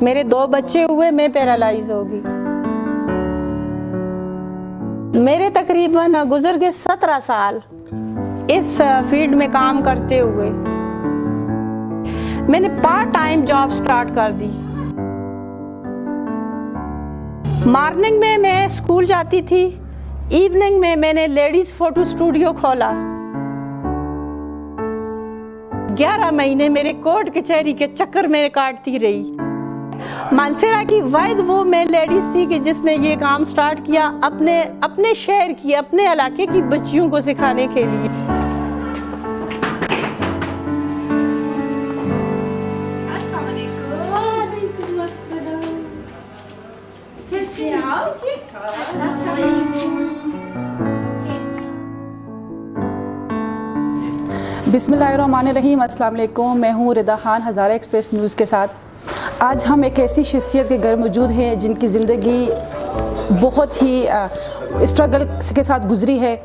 میرے 2 بچے ہوئے، میں پیرالائز ہوگی۔ میرے تقریباً گزر گئے 17 سال اس فیلڈ میں کام کرتے ہوئے۔ میں نے پارٹ ٹائم جاب سٹارٹ کر دی۔ مارننگ میں اسکول جاتی تھی، ایوننگ میں نے لیڈیز فوٹو اسٹوڈیو کھولا۔ 11 مہینے میرے کورٹ کچہری کے چکر میں کاٹتی رہی۔ مانسہرہ کی واحد وہ میں لیڈیز تھی کہ جس نے یہ کام سٹارٹ کیا اپنے شہر کی، اپنے علاقے کی بچیوں کو سکھانے کے لیے۔ بسم اللہ الرحمن الرحیم۔ السلام علیکم، میں ہوں ردا خان ہزارہ ایکسپریس نیوز کے ساتھ۔ آج ہم ایک ایسی شخصیت کے گھر موجود ہیں جن کی زندگی بہت ہی اسٹرگل کے ساتھ گزری ہے،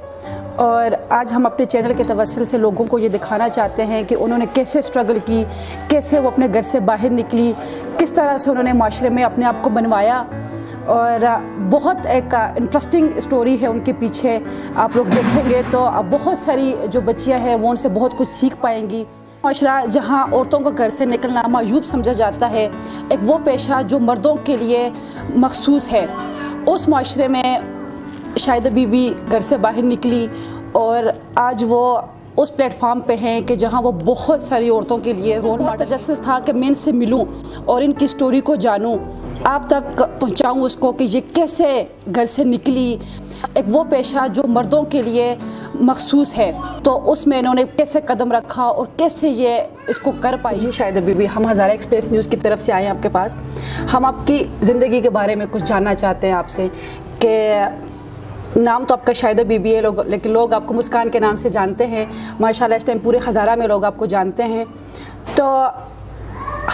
اور آج ہم اپنے چینل کے توسل سے لوگوں کو یہ دکھانا چاہتے ہیں کہ انہوں نے کیسے اسٹرگل کی، کیسے وہ اپنے گھر سے باہر نکلی، کس طرح سے انہوں نے معاشرے میں اپنے آپ کو بنوایا، اور بہت ایک انٹرسٹنگ اسٹوری ہے ان کے پیچھے۔ آپ لوگ دیکھیں گے تو بہت ساری جو بچیاں ہیں وہ ان سے بہت کچھ سیکھ پائیں گی۔ معاشرہ جہاں عورتوں کو گھر سے نکلنا معیوب سمجھا جاتا ہے، ایک وہ پیشہ جو مردوں کے لیے مخصوص ہے، اس معاشرے میں شاہدہ بی بی گھر سے باہر نکلی، اور آج وہ اس پلیٹ فارم پہ ہیں کہ جہاں وہ بہت ساری عورتوں کے لیے رول ماڈل۔ تجسس تھا کہ میں ان سے ملوں اور ان کی سٹوری کو جانوں، آپ تک پہنچاؤں اس کو کہ یہ کیسے گھر سے نکلی، ایک وہ پیشہ جو مردوں کے لیے مخصوص ہے، تو اس میں انہوں نے کیسے قدم رکھا اور کیسے یہ اس کو کر پائی۔ جی شاہدہ بی بی، ہم ہزارہ ایکسپریس نیوز کی طرف سے آئے ہیں آپ کے پاس۔ ہم آپ کی زندگی کے بارے میں کچھ جاننا چاہتے ہیں آپ سے کہ نام تو آپ کا شاہدہ بی بی ہے، لیکن لوگ آپ کو مسکان کے نام سے جانتے ہیں۔ ماشاءاللہ اس ٹائم پورے ہزارہ میں لوگ آپ کو جانتے ہیں۔ تو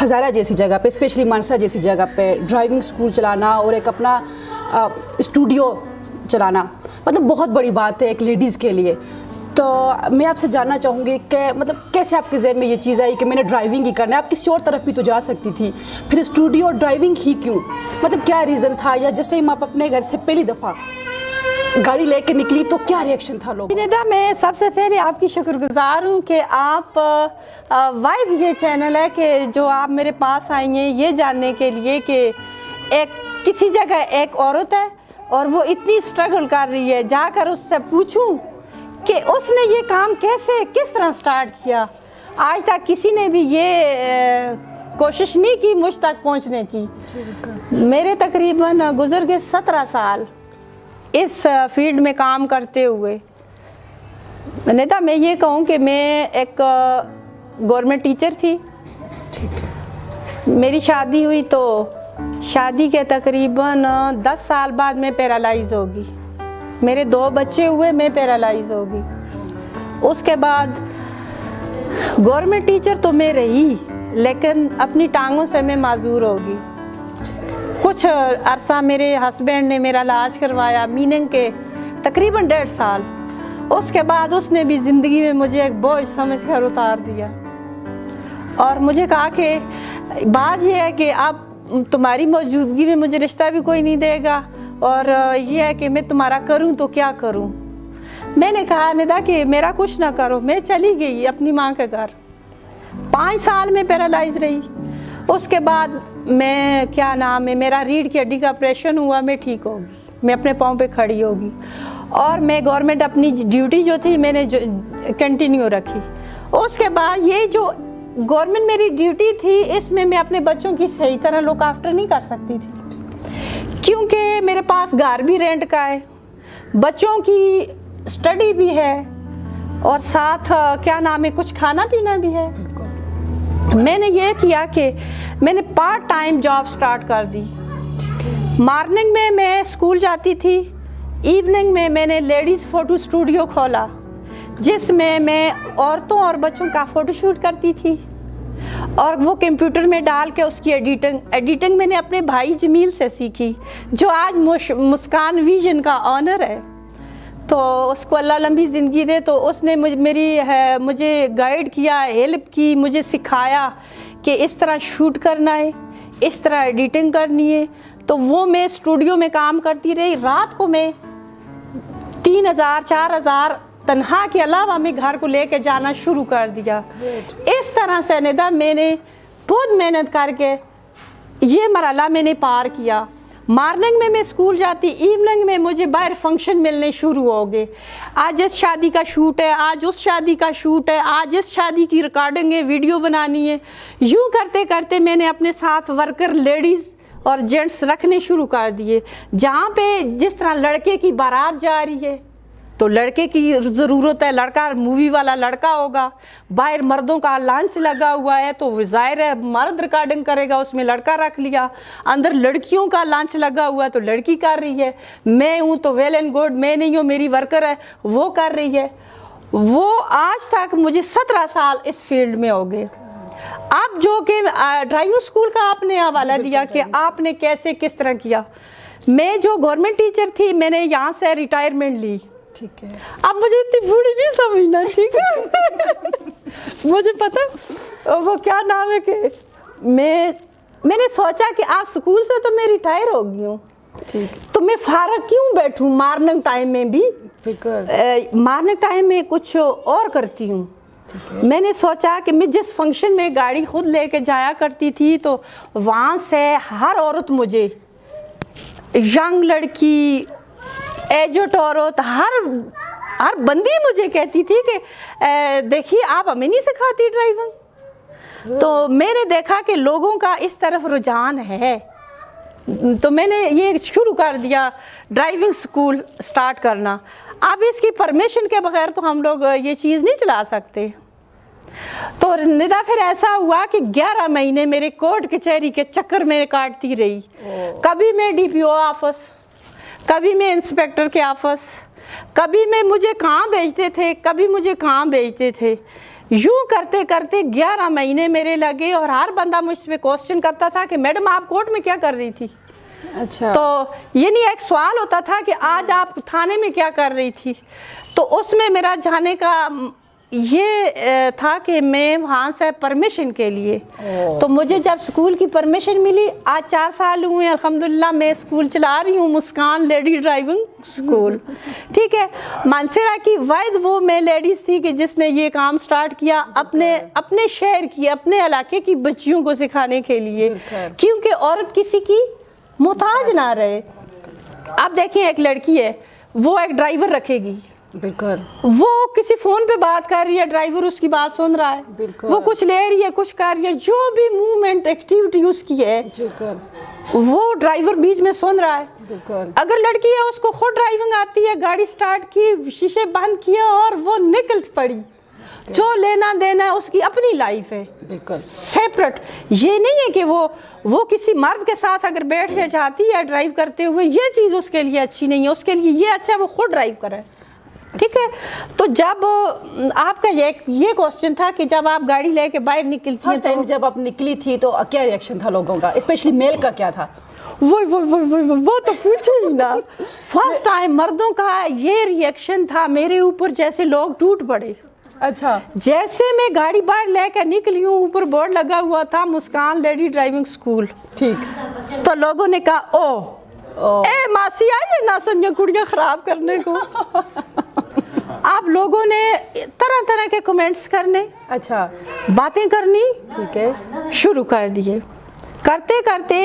ہزارہ جیسی جگہ پہ، اسپیشلی مانسہرہ جیسی جگہ پہ ڈرائیونگ سکول چلانا اور ایک اپنا اسٹوڈیو چلانا مطلب بہت بڑی بات ہے ایک لیڈیز کے لیے۔ تو میں آپ سے جاننا چاہوں گی کہ مطلب کیسے آپ کے ذہن میں یہ چیز آئی کہ میں نے ڈرائیونگ ہی کرنا ہے؟ آپ کسی اور طرف بھی تو جا سکتی تھی، پھر اسٹوڈیو اور ڈرائیونگ ہی کیوں؟ مطلب کیا ریزن تھا؟ یا جس ٹائم آپ اپنے گھر سے پہلی دفعہ گاڑی لے کے نکلی تو کیا ریئیکشن تھا لوگوں؟ میں سب سے پہلے آپ کی شکر گزار ہوں کہ آپ واحد یہ چینل ہے کہ جو آپ میرے پاس آئی ہیں یہ جاننے کے لیے کہ کسی جگہ ایک عورت ہے اور وہ اتنی اسٹرگل کر رہی ہے، جا کر اس سے پوچھوں کہ اس نے یہ کام کس طرح سٹارٹ کیا۔ آج تک کسی نے بھی یہ کوشش نہیں کی مجھ تک پہنچنے کی۔ میرے تقریباً گزر گئے 17 سال اس فیلڈ میں کام کرتے ہوئے۔ نیتا میں یہ کہوں کہ میں ایک گورنمنٹ ٹیچر تھی۔ میری شادی ہوئی تو شادی کے تقریباً 10 سال بعد میں پیرالائز ہوگی۔ میرے 2 بچے ہوئے، میں پیرالائز ہوگی۔ اس کے بعد گورنمنٹ ٹیچر تو میں رہی، لیکن اپنی ٹانگوں سے میں معذور ہوگی۔ کچھ عرصہ میرے ہسبینڈ نے میرا علاج کروایا، میننگ کے تقریباً 1.5 سال۔ اس کے بعد اس نے بھی زندگی میں مجھے ایک بوجھ سمجھ کر اتار دیا، اور مجھے کہا کہ بات یہ ہے کہ اب تمہاری موجودگی میں مجھے رشتہ بھی کوئی نہیں دے گا، اور یہ ہے کہ میں تمہارا کروں تو کیا کروں۔ میں نے کہا ندا کہ میرا کچھ نہ کرو۔ میں چلی گئی اپنی ماں کے گھر، 5 سال میں پیرالائز رہی۔ اس کے بعد میں میرا ریڑھ کی ہڈی کا آپریشن ہوا، میں ٹھیک ہوگی، میں اپنے پاؤں پہ کھڑی ہوگی، اور میں گورنمنٹ اپنی ڈیوٹی جو تھی میں نے کنٹینیو رکھی۔ اس کے بعد یہ جو گورنمنٹ میری ڈیوٹی تھی اس میں اپنے بچوں کی صحیح طرح لک آفٹر نہیں کر سکتی تھی، کیونکہ میرے پاس گھر بھی رینٹ کا ہے، بچوں کی اسٹڈی بھی ہے، اور ساتھ کچھ کھانا پینا بھی ہے۔ میں نے یہ کیا کہ میں نے پارٹ ٹائم جاب سٹارٹ کر دی۔ مارننگ میں اسکول جاتی تھی، ایوننگ میں نے لیڈیز فوٹو اسٹوڈیو کھولا، جس میں عورتوں اور بچوں کا فوٹو شوٹ کرتی تھی، اور وہ کمپیوٹر میں ڈال کے اس کی ایڈیٹنگ میں نے اپنے بھائی جمیل سے سیکھی، جو آج مسکان ویژن کا آنر ہے۔ تو اس کو اللہ لمبی زندگی دے، تو اس نے مجھے گائیڈ کیا، ہیلپ کی، مجھے سکھایا کہ اس طرح شوٹ کرنا ہے، इस तरह एडिटिंग करनी है, तो वो मैं स्टूडियो में काम करती रही। रात को मैं 3000 4000 तनख्वाह के अलावा मैं घर को लेके जाना शुरू कर दिया। इस तरह से निदा मैंने बहुत मेहनत करके ये मरहला मैंने पार किया। मॉर्निंग में मैं स्कूल जाती, इवनिंग में मुझे बाहर फंक्शन मिलने शुरू हो गए। आज इस शादी का शूट है, आज उस शादी का शूट है, आज इस शादी की रिकॉर्डिंग है, वीडियो बनानी है। यूँ करते करते मैंने अपने साथ वर्कर लेडीज़ और जेंट्स रखने शुरू कर दिए। जहाँ पे जिस तरह लड़के की बारात जा रही है तो लड़के की ज़रूरत है, लड़का मूवी वाला लड़का होगा। बाहर मर्दों का लंच लगा हुआ है तो ज़ाहिर है मर्द रिकॉर्डिंग करेगा, उसमें लड़का रख लिया। अंदर लड़कियों का लंच लगा हुआ है तो लड़की कर रही है। मैं हूँ तो वेल एंड गुड, मैं नहीं हूँ, मेरी वर्कर है वो कर रही है। वो आज तक मुझे 17 साल इस फील्ड में हो गए। अब जो कि ड्राइविंग स्कूल का आपने हवाला दिया कि आपने कैसे किस तरह किया, मैं जो गवर्नमेंट टीचर थी मैंने यहाँ से रिटायरमेंट ली। ठीक है, अब मुझे इतनी बूढ़ी नहीं समझना, ठीक है। मुझे पता वो क्या नाम है कि मैंने सोचा कि आज स्कूल से तो मैं रिटायर हो गई हूँ, ठीक, तो मैं फारग क्यों बैठूँ मॉर्निंग टाइम में भी, मॉर्निंग टाइम में कुछ और करती हूँ। मैंने सोचा कि मैं जिस फंक्शन में गाड़ी खुद लेके जाया करती थी तो वहाँ से हर औरत मुझे, यंग लड़की, एजड औरत, हर बंदी मुझे कहती थी कि देखिए आप हमें नहीं सिखाती ड्राइविंग। तो मैंने देखा कि लोगों का इस तरफ रुझान है, तो मैंने ये शुरू कर दिया ड्राइविंग स्कूल स्टार्ट करना। अब इसकी परमिशन के बगैर तो हम लोग ये चीज़ नहीं चला सकते। तो निदा फिर ऐसा हुआ कि 11 महीने मेरे कोर्ट कचहरी के चक्कर में काटती रही। कभी मैं DPO ऑफिस, कभी मैं इंस्पेक्टर के ऑफिस, कभी मैं मुझे कहाँ भेजते थे, कभी मुझे कहाँ भेजते थे। यूँ करते करते 11 महीने मेरे लगे और हर बंदा मुझसे क्वेश्चन करता था कि मैडम आप कोर्ट में क्या कर रही थी। अच्छा, तो ये नहीं एक सवाल होता था कि आज आप थाने में क्या कर रही थी। तो उसमें मेरा जाने का ये था कि मैं वहाँ से परमिशन के लिए, तो मुझे जब स्कूल की परमिशन मिली, आज 4 साल हुए अल्हम्दुलिल्लाह मैं स्कूल चला रही हूँ, मुस्कान लेडी ड्राइविंग स्कूल। ठीक है, मानसरा की वाहिद वो मैं लेडीज़ थी कि जिसने ये काम स्टार्ट किया अपने शहर की, अपने इलाके की बच्चियों को सिखाने के लिए, क्योंकि औरत किसी की मोहताज ना रहे। अब देखिए एक लड़की है, वो एक ड्राइवर रखेगी, बिल्कुल, वो किसी फोन पे बात कर रही है, ड्राइवर उसकी बात सुन रहा है, वो कुछ ले रही है, कुछ कर रही है, जो भी मूवमेंट एक्टिविटी उसकी है वो ड्राइवर बीच में सुन रहा है। अगर लड़की है उसको खुद ड्राइविंग आती है, गाड़ी स्टार्ट की, शीशे बंद किया और वो निकल पड़ी, जो लेना देना है उसकी अपनी लाइफ है सेपरेट। ये नहीं है कि वो किसी मर्द के साथ अगर बैठ के जाती है ड्राइव करते हुए, ये चीज़ उसके लिए अच्छी नहीं है, उसके लिए ये अच्छा है वो खुद ड्राइव करे। ठीक है, तो जब आपका ये क्वेश्चन था कि जब आप गाड़ी लेके बाहर निकलती हैं, फर्स्ट टाइम जब आप निकली थी तो क्या रिएक्शन था लोगों का, स्पेशली मेल का क्या था? वो तो पूछे ही ना। फर्स्ट टाइम मर्दों का ये रिएक्शन था मेरे ऊपर, जैसे लोग टूट पड़े। अच्छा, जैसे मैं गाड़ी बाहर लेकर निकली हूँ, ऊपर बोर्ड लगा हुआ था मुस्कान लेडी ड्राइविंग स्कूल, ठीक, तो लोगों ने कहा ओ ए मासी आई है नासनिया कुड़ियाँ खराब करने को। आप लोगों ने तरह तरह के कमेंट्स करने, अच्छा, बातें करनी, ठीक है, शुरू कर दिए। करते करते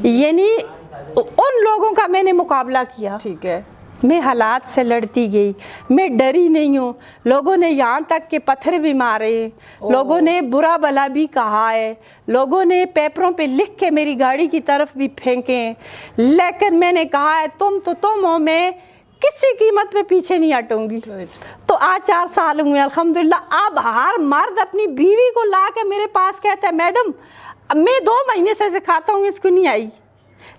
यानी उन लोगों का मैंने मुकाबला किया, ठीक है, मैं हालात से लड़ती गई, मैं डरी नहीं हूँ। लोगों ने यहाँ तक के पत्थर भी मारे, लोगों ने बुरा भला भी कहा है, लोगों ने पेपरों पे लिख के मेरी गाड़ी की तरफ भी फेंके, लेकिन मैंने कहा है तुम हो, मैं किसी कीमत पे पीछे नहीं हटूंगी। तो आज 4 साल हुए अल्हम्दुलिल्लाह। अब हर मर्द अपनी बीवी को ला के मेरे पास कहता है मैडम मैं 2 महीने से सिखाता हूँ, इसको नहीं आई,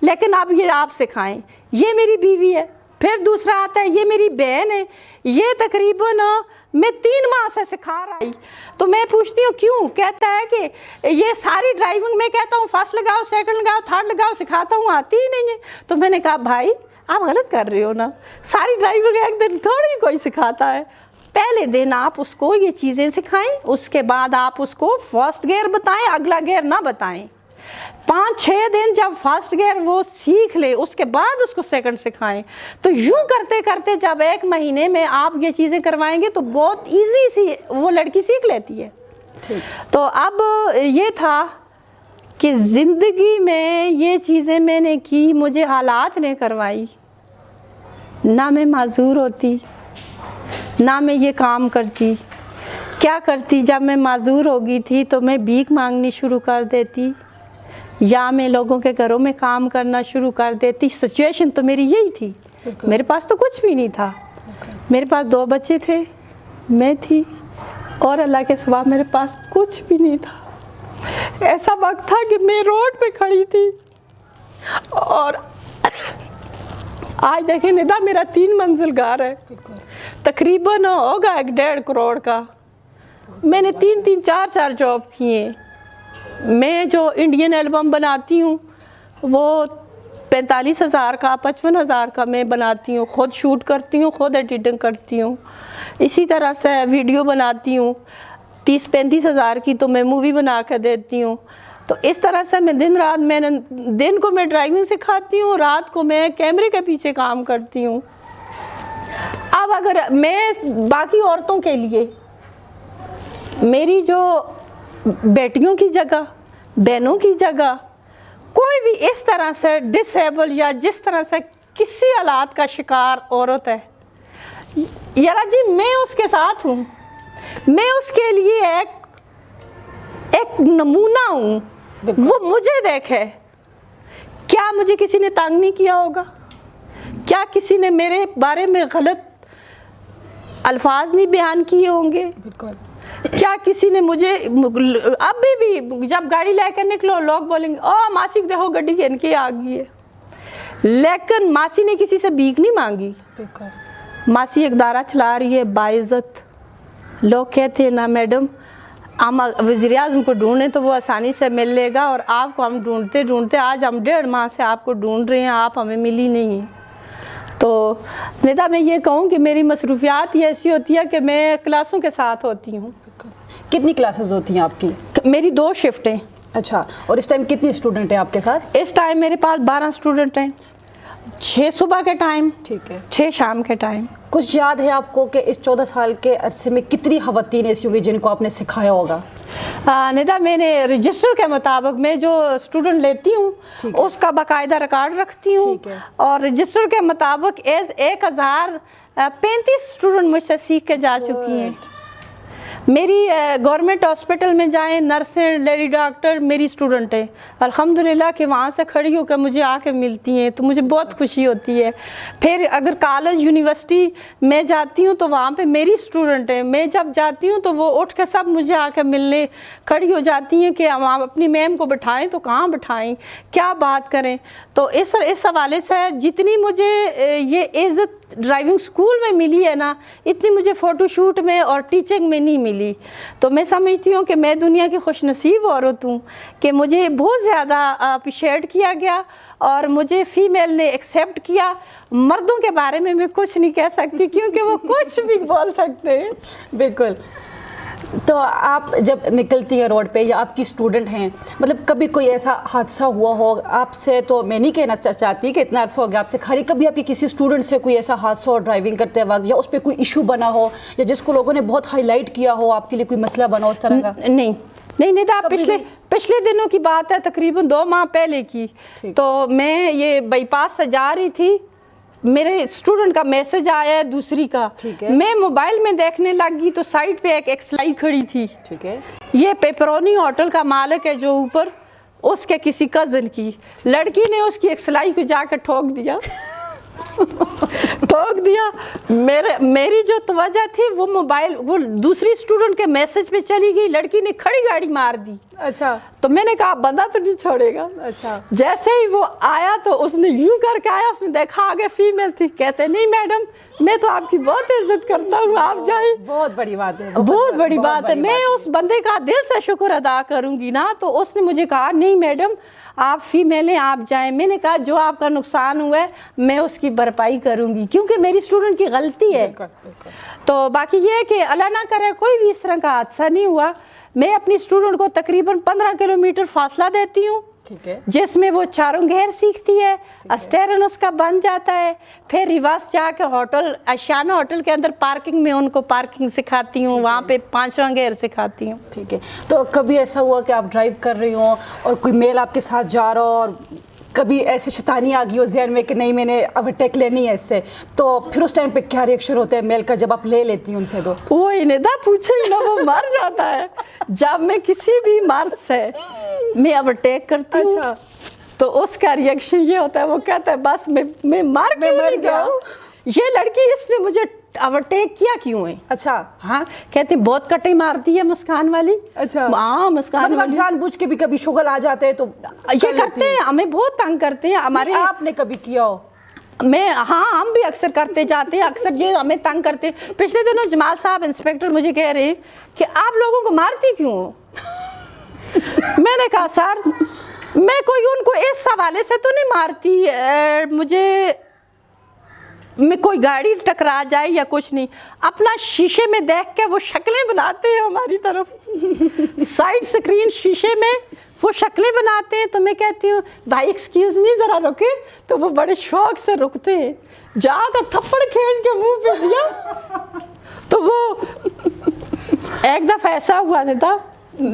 लेकिन अब ये आप सिखाएं, ये मेरी बीवी है। फिर दूसरा आता है ये मेरी बहन है, ये तकरीबन मैं 3 माह से सिखा रहा हूँ। तो मैं पूछती हूँ क्यों, कहता है कि ये सारी ड्राइविंग में कहता हूँ फर्स्ट लगाओ, सेकंड लगाओ, थर्ड लगाओ, सिखाता हूँ, आती ही नहीं है। तो मैंने कहा भाई आप गलत कर रहे हो ना, सारी ड्राइविंग एक दिन थोड़ी कोई सिखाता है। पहले दिन आप उसको ये चीज़ें सिखाएं, उसके बाद आप उसको फर्स्ट गियर बताएं, अगला गियर ना बताएं। 5-6 दिन जब फर्स्ट गियर वो सीख ले उसके बाद उसको सेकंड सिखाएं। तो यूं करते करते जब 1 महीने में आप ये चीज़ें करवाएंगे तो बहुत इजी सी वो लड़की सीख लेती है। तो अब ये था कि ज़िंदगी में ये चीज़ें मैंने की, मुझे हालात ने करवाई, ना मैं माजूर होती ना मैं ये काम करती। क्या करती, जब मैं माजूर हो गई थी तो मैं भीख मांगनी शुरू कर देती या मैं लोगों के घरों में काम करना शुरू कर देती। सिचुएशन तो मेरी यही थी, मेरे पास तो कुछ भी नहीं था। मेरे पास 2 बच्चे थे, मैं थी, और अल्लाह के सिवा मेरे पास कुछ भी नहीं था। ऐसा वक्त था कि मैं रोड पे खड़ी थी और आज देखें निदा मेरा 3 मंजिल घर है, तकरीबन होगा 1.5 करोड़ का। मैंने 3-3, 4-4 जॉब किए। मैं जो इंडियन एल्बम बनाती हूँ वो 45,000 का 55,000 का मैं बनाती हूँ, ख़ुद शूट करती हूँ, ख़ुद एडिटिंग करती हूँ। इसी तरह से वीडियो बनाती हूँ 30-35,000 की, तो मैं मूवी बना कर देती हूँ। तो इस तरह से मैं दिन रात, दिन को मैं ड्राइविंग सिखाती हूँ, रात को मैं कैमरे के पीछे काम करती हूँ। अब अगर मैं बाकी औरतों के लिए मेरी जो बेटियों की जगह, बहनों की जगह कोई भी इस तरह से डिसेबल या जिस तरह से किसी हालात का शिकार औरत है, यारा जी मैं उसके साथ हूँ, मैं उसके लिए एक नमूना हूँ। वो मुझे देखे, क्या मुझे किसी ने तंग नहीं किया होगा, क्या किसी ने मेरे बारे में गलत अल्फाज नहीं बयान किए होंगे, क्या किसी ने मुझे, अभी भी जब गाड़ी लेकर निकलो लोग बोलेंगे ओ मासी देखो गड्डी इनके आ गई है, लेकिन मासी ने किसी से भीख नहीं मांगी। मासी एक दारा चला रही है बाइज्जत। लोग कहते हैं ना मैडम हम वज़ीर आज़म को ढूंढें तो वो आसानी से मिल लेगा, और आपको हम ढूंढते ढूंढते आज हम 1.5 माह से आपको ढूंढ रहे हैं, आप हमें मिली नहीं हैं। तो निदा मैं ये कहूँ कि मेरी मसरूफियात ये ऐसी होती है कि मैं क्लासों के साथ होती हूँ। कितनी क्लासेस होती हैं आपकी? मेरी 2 शिफ्टें। अच्छा, और इस टाइम कितनी स्टूडेंट हैं आपके साथ? इस टाइम मेरे पास 12 स्टूडेंट हैं, 6 सुबह के टाइम, ठीक है, 6 शाम के टाइम। कुछ याद है आपको कि इस 14 साल के अरसे में कितनी ख़वातीन ऐसी होंगी जिनको आपने सिखाया होगा? निदा मैंने रजिस्टर के मुताबिक मैं जो स्टूडेंट लेती हूँ उसका बाकायदा रिकॉर्ड रखती हूँ, और रजिस्टर के मुताबिक 1035 स्टूडेंट मुझसे सीख के जा चुकी हैं। मेरी गवर्नमेंट हॉस्पिटल में जाएं, नर्सें, लेडी डॉक्टर मेरी स्टूडेंट हैं अल्हम्दुलिल्लाह कि वहाँ से खड़ी होकर मुझे आके मिलती हैं, तो मुझे बहुत खुशी होती है। फिर अगर कॉलेज यूनिवर्सिटी में जाती हूँ तो वहाँ पे मेरी स्टूडेंट है, मैं जब जाती हूँ तो वो उठ के सब मुझे आके मिलने खड़ी हो जाती हैं कि हम अपनी मैम को बिठाएं तो कहाँ बिठाएं, क्या बात करें। तो इस हवाले से जितनी मुझे ये इज़्ज़त ड्राइविंग स्कूल में मिली है ना, इतनी मुझे फ़ोटोशूट में और टीचिंग में नहीं मिली। तो मैं समझती हूँ कि मैं दुनिया की खुशनसीब औरत हूँ कि मुझे बहुत ज़्यादा अप्रिशिएट किया गया और मुझे फ़ीमेल ने एक्सेप्ट किया। मर्दों के बारे में मैं कुछ नहीं कह सकती क्योंकि वो कुछ भी बोल सकते हैं। बिल्कुल। तो आप जब निकलती हैं रोड पे या आपकी स्टूडेंट हैं, मतलब कभी कोई ऐसा हादसा हुआ हो आपसे, तो मैं नहीं कहना चाहती कि इतना अर्सा हो गया आपसे, खाली कभी आपकी किसी स्टूडेंट से कोई ऐसा हादसा हो ड्राइविंग करते वक्त, या उस पर कोई इशू बना हो या जिसको लोगों ने बहुत हाईलाइट किया हो, आपके लिए कोई मसला बना हो उस तरह का? नहीं था। पिछले दिनों की बात है, तकरीबन 2 माह पहले की। तो मैं ये बाईपास से जा रही थी, मेरे स्टूडेंट का मैसेज आया है दूसरी का, मैं मोबाइल में देखने लगी तो साइड पे एक एक्सलाई खड़ी थी, ठीक है, ये पेपरोनी होटल का मालिक है जो ऊपर, उसके किसी कज़न की लड़की ने उसकी एक्सलाई को जाकर ठोक दिया ठोक दिया। मेरी जो तवज्जो थी वो मोबाइल, वो दूसरी स्टूडेंट के मैसेज पे चली गई, लड़की ने खड़ी गाड़ी मार दी। अच्छा। तो मैंने कहा बंदा तो नहीं छोड़ेगा। अच्छा। जैसे ही वो आया तो उसने यूं करके आया, उसने देखा आगे फीमेल थी, कहते नहीं मैडम मैं तो आपकी बहुत इज्जत करता हूँ, आप जाए। बहुत बड़ी बात है, बहुत बड़ी बात है। मैं उस बंदे का दिल से शुक्र अदा करूँगी ना। तो उसने मुझे कहा नहीं मैडम आप फीमेल हैं, आप जाएं। मैंने कहा जो आपका नुकसान हुआ है मैं उसकी भरपाई करूँगी क्योंकि मेरी स्टूडेंट की गलती है। तो बाकी ये है कि अल्लाह ना करे कोई भी इस तरह का हादसा नहीं हुआ। मैं अपनी स्टूडेंट को तकरीबन 15 किलोमीटर फासला देती हूँ ٹھیک ہے. जिसमें वो चारों घेर सीखती है, स्टेरन उसका बन जाता है. फिर रिवर्स जाके होटल आशियाना होटल के अंदर पार्किंग में उनको पार्किंग सिखाती हूँ, वहाँ पे 5वां घेर सिखाती हूँ. ठीक है. तो कभी ऐसा हुआ कि आप ड्राइव कर रही हो और कोई मेल आपके साथ जा रहा हो और कभी ऐसे शैतानी आ गई हो ज़हन में कि नहीं मैंने ओवरटेक लेनी है इससे, तो फिर उस टाइम पे क्या रिएक्शन होता है मेल का जब आप ले लेती हैं उनसे? तो वो इनेदा पूछे ही ना, वो मर जाता है जब मैं किसी भी मर्द से मैं ओवरटेक करती हूँ. अच्छा. तो उसका रिएक्शन ये होता है, वो कहता है बस मैं मर जाऊँ, ये लड़की इसने मुझे ओवरटेक किया क्यों है. अच्छा. हाँ, कहते हैं बहुत कटे मारती है मुस्कान वाली. अच्छा. हाँ, मुस्कान मतलब वाली जानबूझ के भी कभी शुगल आ जाते हैं तो ये करते हैं, हमें बहुत तंग करते हैं. हमारे आपने कभी किया हो? हाँ, हम भी अक्सर करते जाते हैं, अक्सर ये हमें तंग करते हैं. पिछले दिनों जमाल साहब इंस्पेक्टर मुझे कह रहे हैं कि आप लोगों को मारती क्यों हो. मैंने कहा सर मैं कोई उनको इस हवाले से तो नहीं मारती, मैं कोई गाड़ी टकरा जाए या कुछ नहीं, अपना शीशे में देख के वो शक्लें बनाते हैं हमारी तरफ. साइड स्क्रीन शीशे में वो शक्लें बनाते हैं. तो मैं कहती हूँ भाई एक्सक्यूज मी ज़रा रुके, तो वो बड़े शौक से रुकते हैं. जाकर थप्पड़ खींच के मुंह पे दिया. तो वो एक दफ़ा ऐसा हुआ नहीं था,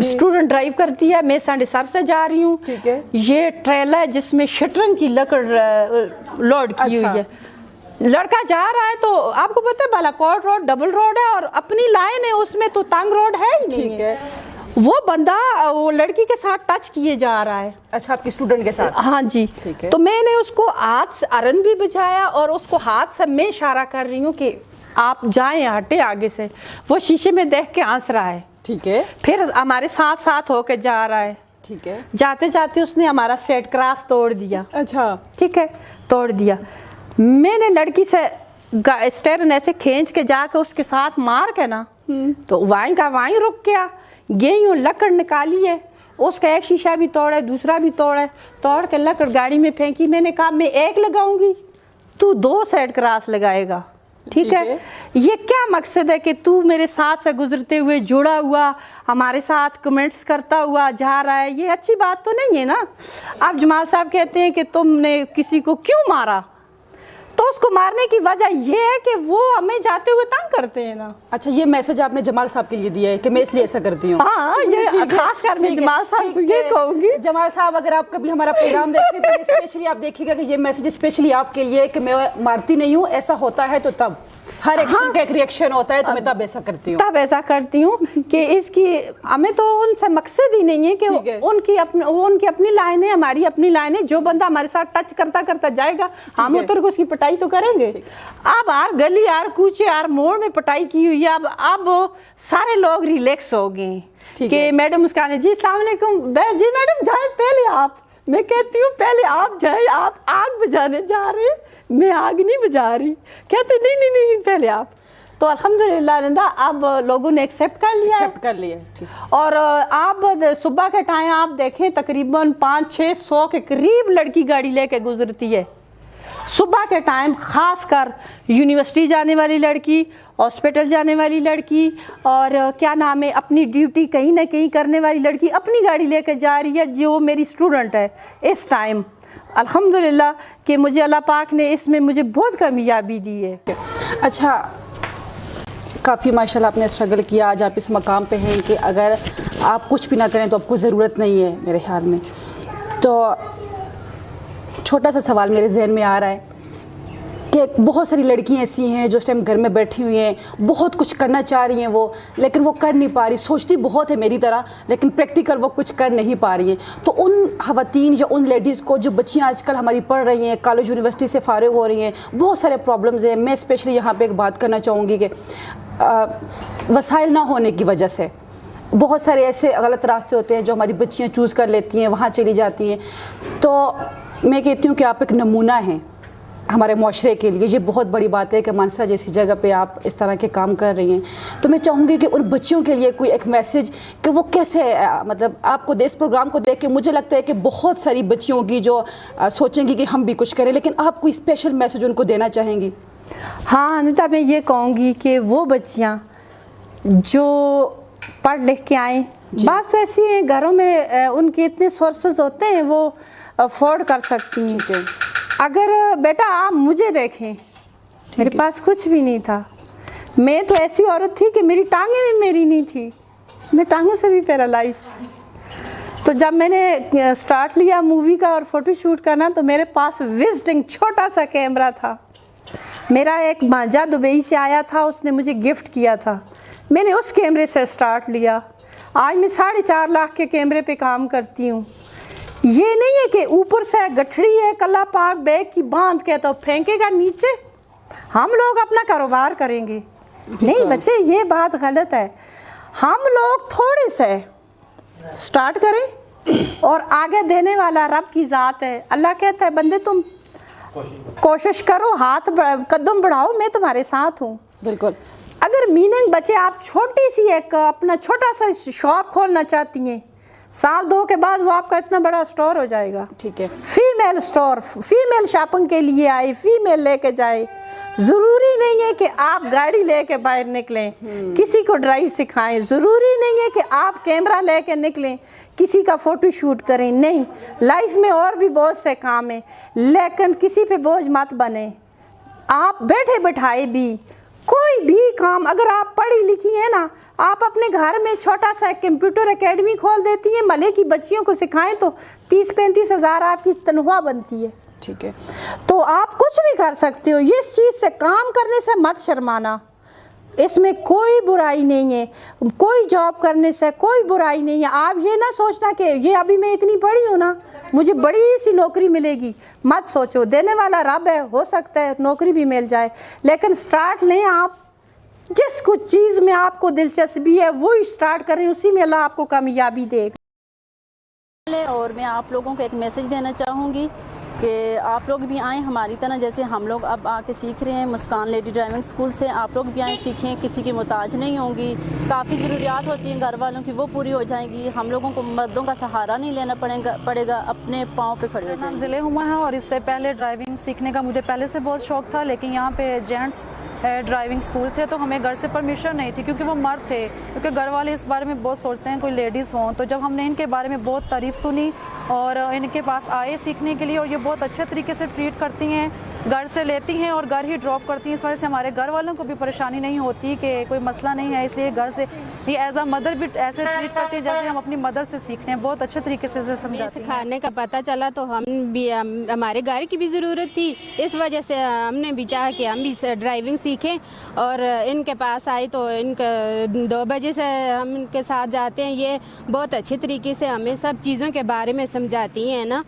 स्टूडेंट ड्राइव करती है, मैं सर से जा रही हूँ. ठीक है. ये ट्रेलर है जिसमें शटरंग की लकड़ लोड की हुई है. लड़का जा रहा है तो आपको पता है बालाकोट रोड डबल रोड है और अपनी लाइन है, उसमें तो तंग रोड है ही नहीं. ठीक है. वो बंदा वो लड़की के साथ टच किए जा रहा है. अच्छा, आपकी स्टूडेंट के साथ? हाँ जी. ठीक है. तो मैंने उसको हाथ से अरन भी बजाया और उसको हाथ से मैं इशारा कर रही हूँ कि आप जाएं, हटे आगे से. वो शीशे में देख के हंस रहा है. ठीक है. फिर हमारे साथ साथ होके जा रहा है. ठीक है. जाते जाते उसने हमारा सेट क्रॉस तोड़ दिया. अच्छा. ठीक है, तोड़ दिया. मैंने लड़की से स्टेरन ऐसे खींच के जाके उसके साथ मार के ना, तो वाइन का वाइन रुक गया. गई हूँ, लकड़ निकाली है, उसका एक शीशा भी तोड़ा, दूसरा भी तोड़ा, तोड़ के लकड़ गाड़ी में फेंकी. मैंने कहा मैं एक लगाऊंगी, तू 2 सेट क्रॉस लगाएगा. ठीक है. ये क्या मकसद है कि तू मेरे साथ से गुजरते हुए जुड़ा हुआ हमारे साथ कमेंट्स करता हुआ जा रहा है, ये अच्छी बात तो नहीं है ना. अब जमाल साहब कहते हैं कि तुमने किसी को क्यों मारा, तो उसको मारने की वजह ये है कि वो हमें जाते हुए तंग करते हैं ना. अच्छा, ये मैसेज आपने जमाल साहब के लिए दिया है कि मैं इसलिए ऐसा करती हूँ? हाँ, ये खास कर मैं जमाल साहब को ये कहूँगी. जमाल साहब, अगर आप कभी हमारा प्रोग्राम देखें तो स्पेशली आप देखिएगा कि ये मैसेज स्पेशली आपके लिए है कि मैं मारती नहीं हूँ. ऐसा होता है तो तब हर एक्शन का एक रिएक्शन होता है, तो मैं तब ऐसा करती हूँ. तब ऐसा करती हूँ कि इसकी हमें तो उनसे मकसद ही नहीं है कि उनकी अपनी लाइन है, हमारी अपनी लाइन है. जो बंदा हमारे साथ टच करता करता जाएगा हम उतर को उसकी पिटाई तो करेंगे. अब यार गली यार कूचे यार मोड़ में पिटाई की हुई है. अब सारे लोग रिलैक्स हो गए कि मैडम मुस्कान जी अस्सलाम वालेकुम. जी मैडम जाए पहले आप. मैं कहती हूँ पहले आप जाए, आप आग बुझाने जा रहे हैं, मैं आग नहीं बुझा रही. कहते नहीं पहले आप. तो अल्हम्दुलिल्लाह अब लोगों ने एक्सेप्ट कर लिया. ठीक. और आप सुबह के टाइम आप देखें तकरीबन 500-600 के करीब लड़की गाड़ी लेके गुजरती है सुबह के टाइम. ख़ास कर यूनिवर्सिटी जाने वाली लड़की, हॉस्पिटल जाने वाली लड़की, और क्या नाम है अपनी ड्यूटी कहीं ना कहीं करने वाली लड़की अपनी गाड़ी लेके जा रही है. जो मेरी स्टूडेंट है इस टाइम अल्हम्दुलिल्लाह कि मुझे अल्लाह पाक ने इसमें मुझे बहुत कामयाबी दी है. अच्छा, काफ़ी माशाल्लाह आपने स्ट्रगल किया, आज आप इस मकाम पे हैं कि अगर आप कुछ भी ना करें तो आपको ज़रूरत नहीं है मेरे ख्याल में. तो छोटा सा सवाल मेरे जहन में आ रहा है कि बहुत सारी लड़कियां ऐसी हैं जो इस टाइम घर में बैठी हुई हैं, बहुत कुछ करना चाह रही हैं वो, लेकिन वो कर नहीं पा रही. सोचती बहुत है मेरी तरह, लेकिन प्रैक्टिकल वो कुछ कर नहीं पा रही हैं. तो उन ख़वातीन या उन लेडीज़ को जो बच्चियां आजकल हमारी पढ़ रही हैं, कॉलेज यूनिवर्सिटी से फ़ारिग हो रही हैं, बहुत सारे प्रॉब्लम्स हैं. मैं स्पेशली यहाँ पर एक बात करना चाहूँगी कि वसाइल ना होने की वजह से बहुत सारे ऐसे गलत रास्ते होते हैं जो हमारी बच्चियाँ चूज़ कर लेती हैं, वहाँ चली जाती हैं. तो मैं कहती हूँ कि आप एक नमूना हैं हमारे माशरे के लिए. ये बहुत बड़ी बात है कि मानसा जैसी जगह पे आप इस तरह के काम कर रही हैं. तो मैं चाहूँगी कि उन बच्चियों के लिए कोई एक मैसेज कि वो कैसे मतलब आपको इस प्रोग्राम को देख के मुझे लगता है कि बहुत सारी बच्चियों की जो सोचेंगी कि हम भी कुछ करें, लेकिन आप कोई स्पेशल मैसेज उनको देना चाहेंगी? हाँ अनिता, मैं ये कहूँगी कि वो बच्चियाँ जो पढ़ लिख के आएँ, बात तो ऐसी है, घरों में उनके इतने सोर्सेज होते हैं, वो अफोर्ड कर सकती हैं। अगर बेटा आप मुझे देखें, मेरे पास कुछ भी नहीं था। मैं तो ऐसी औरत थी कि मेरी टांगें भी मेरी नहीं थी, मैं टांगों से भी पैरालाइज थी। तो जब मैंने स्टार्ट लिया मूवी का और फ़ोटो शूट करना, तो मेरे पास विजिटिंग छोटा सा कैमरा था। मेरा एक भांजा दुबई से आया था, उसने मुझे गिफ्ट किया था, मैंने उस कैमरे से स्टार्ट लिया। आज मैं 4.5 लाख के कैमरे पे काम करती हूँ। ये नहीं है कि ऊपर से गठड़ी है कल्ला पाक बैग की बांध के तो फेंकेगा नीचे, हम लोग अपना कारोबार करेंगे। नहीं बच्चे, ये बात गलत है। हम लोग थोड़े से स्टार्ट करें और आगे देने वाला रब की ज़ात है। अल्लाह कहता है बंदे तुम कोशिश करो, हाथ कदम बढ़ाओ, मैं तुम्हारे साथ हूँ। बिल्कुल। अगर मीनिंग बचे, आप छोटी सी एक अपना छोटा सा शॉप खोलना चाहती हैं, 1-2 के बाद वो आपका इतना बड़ा स्टोर हो जाएगा। ठीक है। फीमेल स्टोर, फीमेल शॉपिंग के लिए आए, फीमेल लेके जाए। ज़रूरी नहीं है कि आप गाड़ी लेके बाहर निकलें, किसी को ड्राइव सिखाएं। ज़रूरी नहीं है कि आप कैमरा लेके निकलें, किसी का फ़ोटो शूट करें। नहीं, लाइफ में और भी बहुत से काम हैं, लेकिन किसी पे बोझ मत बने। आप बैठे बैठाए भी कोई भी काम, अगर आप पढ़ी लिखी हैं ना, आप अपने घर में छोटा सा कंप्यूटर एकेडमी खोल देती हैं, मले की बच्चियों को सिखाएं तो 30-35 हज़ार आपकी तनख्वाह बनती है। ठीक है। तो आप कुछ भी कर सकते हो। इस चीज़ से, काम करने से मत शर्माना, इसमें कोई बुराई नहीं है। कोई जॉब करने से कोई बुराई नहीं है। आप ये ना सोचना कि ये अभी मैं इतनी पढ़ी हूँ ना, मुझे बड़ी सी नौकरी मिलेगी, मत सोचो। देने वाला रब है, हो सकता है नौकरी भी मिल जाए, लेकिन स्टार्ट नहीं, आप जिस कुछ चीज़ में आपको दिलचस्पी है वो स्टार्ट करें, उसी में अल्लाह आपको कामयाबी देगा। और मैं आप लोगों को एक मैसेज देना चाहूँगी कि आप लोग भी आएँ हमारी तरह, जैसे हम लोग अब आके सीख रहे हैं मुस्कान लेडी ड्राइविंग स्कूल से। आप लोग भी आएँ, सीखें, किसी की मोहताज नहीं होंगी। काफ़ी ज़रूरियात होती हैं घर वालों की, वो पूरी हो जाएंगी। हम लोगों को मर्दों का सहारा नहीं लेना पड़ेगा, अपने पाँव पे खड़े हो जाएंगे। ज़िले हुआ है, और इससे पहले ड्राइविंग सीखने का मुझे पहले से बहुत शौक़ था, लेकिन यहाँ पे जेंट्स ड्राइविंग स्कूल थे तो हमें घर से परमिशन नहीं थी, क्योंकि वो मर्द थे। क्योंकि घर वाले इस बारे में बहुत सोचते हैं कोई लेडीज़ हों। तो जब हमने इनके बारे में बहुत तारीफ़ सुनी और इनके पास आए सीखने के लिए, और ये बहुत अच्छे तरीके से ट्रीट करती हैं, घर से लेती हैं और घर ही ड्रॉप करती हैं। इस वजह से हमारे घर वालों को भी परेशानी नहीं होती कि कोई मसला नहीं है। इसलिए घर से ये एज अ मदर भी ऐसे ट्रीट करती हैं जैसे हम अपनी मदर से सीख रहे हैं। बहुत अच्छे तरीके से समझाती हैं। सिखाने का पता चला तो हम भी, हमारे घर की भी ज़रूरत थी, इस वजह से हमने भी चाहा कि हम भी ड्राइविंग सीखें। और इनके पास आई तो इनका 2 बजे से हम इनके साथ जाते हैं। ये बहुत अच्छे तरीके से हमें सब चीज़ों के बारे में समझाती हैं ना।